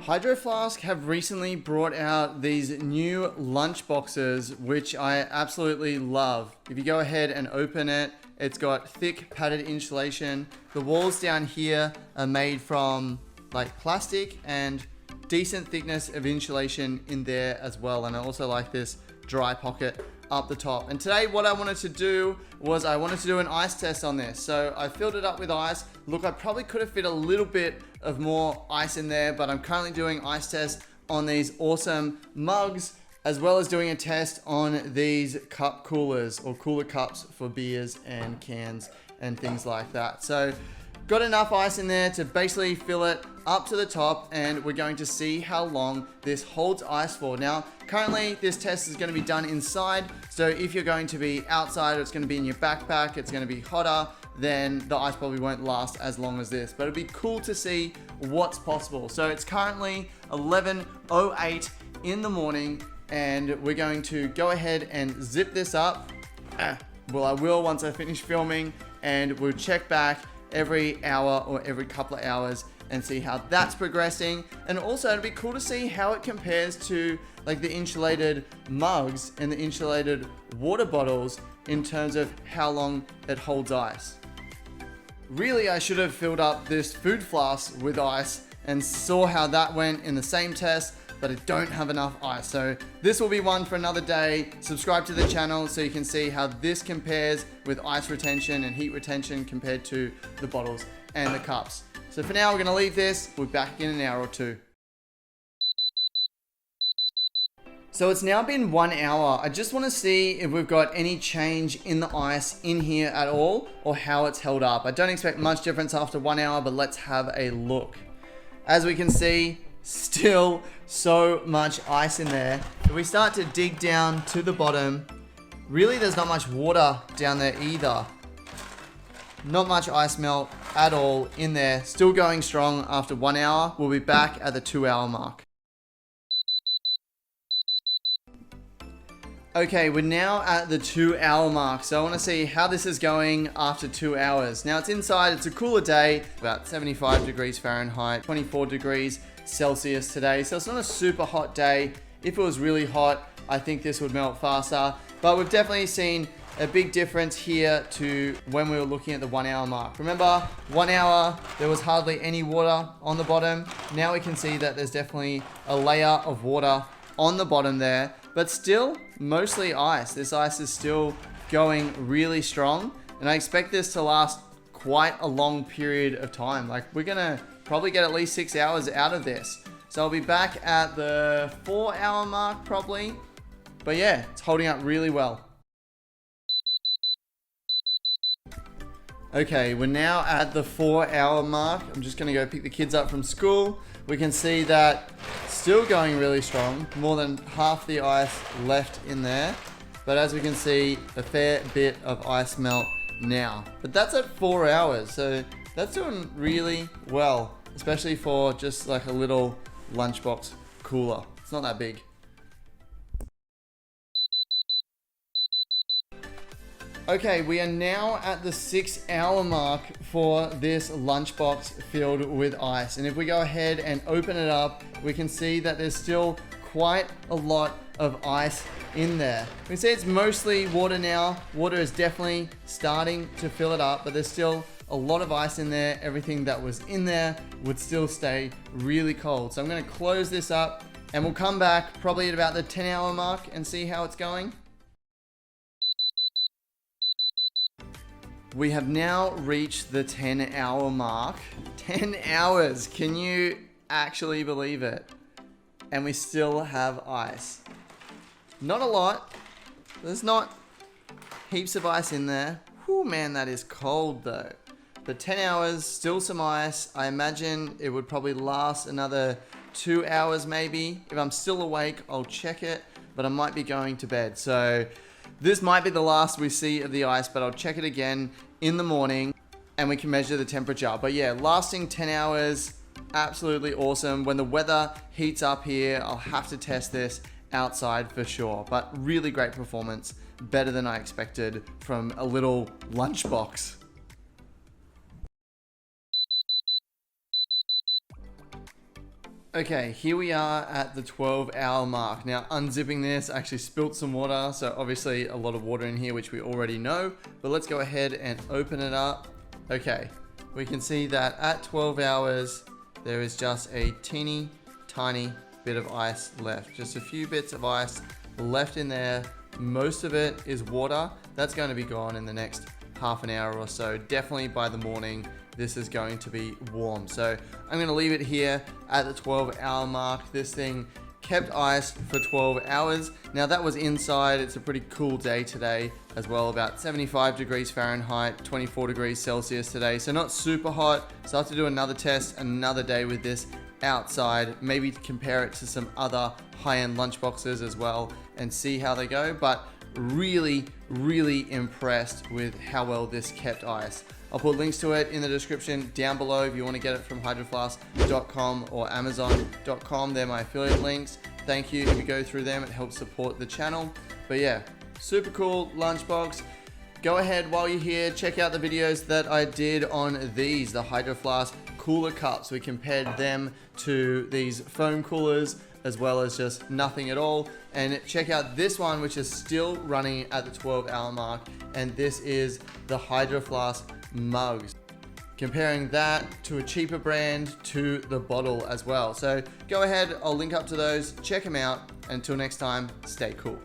Hydro Flask have recently brought out these new lunch boxes, which I absolutely love. If you go ahead and open it, it's got thick padded insulation. The walls down here are made from like plastic and decent thickness of insulation in there as well. And I also like this dry pocket up the top. And today what I wanted to do was I wanted to do an ice test on this. So I filled it up with ice. Look, I probably could have fit a little bit of more ice in there, but I'm currently doing ice tests on these awesome mugs, as well as doing a test on these cup coolers or cooler cups for beers and cans and things like that. So got enough ice in there to basically fill it up to the top, and we're going to see how long this holds ice for. Now, currently this test is going to be done inside, so if you're going to be outside or it's going to be in your backpack, it's going to be hotter, then the ice probably won't last as long as this, but it'd be cool to see what's possible. So it's currently 11:08 in the morning, and we're going to go ahead and zip this up. Well, I will once I finish filming, and we'll check back every hour or every couple of hours and see how that's progressing. And also it'd be cool to see how it compares to like the insulated mugs and the insulated water bottles in terms of how long it holds ice. Really, I should have filled up this food flask with ice and saw how that went in the same test, but I don't have enough ice. So this will be one for another day. Subscribe to the channel so you can see how this compares with ice retention and heat retention compared to the bottles and the cups. So for now, we're gonna leave this. We'll be back in an hour or two. So it's now been 1 hour. I just wanna see if we've got any change in the ice in here at all, or how it's held up. I don't expect much difference after 1 hour, but let's have a look. As we can see, still so much ice in there. If we start to dig down to the bottom, really there's not much water down there either. Not much ice melt at all in there. Still going strong after 1 hour. We'll be back at the 2 hour mark. Okay, we're now at the 2 hour mark. So I want to see how this is going after 2 hours. Now it's inside, it's a cooler day, about 75 degrees Fahrenheit, 24 degrees Celsius today. So it's not a super hot day. If it was really hot, I think this would melt faster, but we've definitely seen a big difference here to when we were looking at the 1 hour mark. Remember, 1 hour, there was hardly any water on the bottom. Now we can see that there's definitely a layer of water on the bottom there, but still mostly ice. This ice is still going really strong, and I expect this to last quite a long period of time. Like, we're gonna probably get at least 6 hours out of this. So I'll be back at the 4 hour mark probably. But yeah, it's holding up really well. Okay, we're now at the 4 hour mark. I'm just gonna go pick the kids up from school. We can see that still going really strong. More than half the ice left in there. But as we can see, a fair bit of ice melt now. But that's at 4 hours, so that's doing really well, especially for just like a little lunchbox cooler. It's not that big. Okay, we are now at the 6 hour mark for this lunchbox filled with ice. And if we go ahead and open it up, we can see that there's still quite a lot of ice in there. We can see it's mostly water now. Water is definitely starting to fill it up, but there's still a lot of ice in there. Everything that was in there would still stay really cold. So I'm gonna close this up and we'll come back probably at about the 10 hour mark and see how it's going. We have now reached the 10 hour mark. 10 hours, can you actually believe it? And we still have ice. Not a lot, there's not heaps of ice in there. Whew, man, that is cold though. But 10 hours, still some ice. I imagine it would probably last another 2 hours maybe. If I'm still awake, I'll check it, but I might be going to bed. So this might be the last we see of the ice, but I'll check it again in the morning and we can measure the temperature. But yeah, lasting 10 hours, absolutely awesome. When the weather heats up here, I'll have to test this outside for sure, but really great performance. Better than I expected from a little lunchbox. Okay, here we are at the 12-hour mark. Now, unzipping this, I actually spilt some water, so obviously a lot of water in here, which we already know, but let's go ahead and open it up. Okay, we can see that at 12 hours, there is just a teeny tiny bit of ice left. Just a few bits of ice left in there. Most of it is water. That's going to be gone in the next half an hour or so. Definitely by the morning, this is going to be warm. So I'm going to leave it here at the 12-hour mark. This thing kept ice for 12 hours. Now that was inside. It's a pretty cool day today as well, about 75 degrees Fahrenheit, 24 degrees Celsius today. So not super hot. So I have to do another test another day with this outside, maybe compare it to some other high-end lunchboxes as well and see how they go. But really impressed with how well this kept ice. I'll put links to it in the description down below if you want to get it from hydroflask.com or amazon.com. They're my affiliate links. Thank you. If you go through them, it helps support the channel. But yeah, super cool lunchbox. Go ahead while you're here, check out the videos that I did on these, the Hydro Flask cooler cups. We compared them to these foam coolers as well as just nothing at all. And check out this one, which is still running at the 12-hour mark. And this is the Hydro Flask mugs. Comparing that to a cheaper brand to the bottle as well. So go ahead, I'll link up to those, check them out. Until next time, stay cool.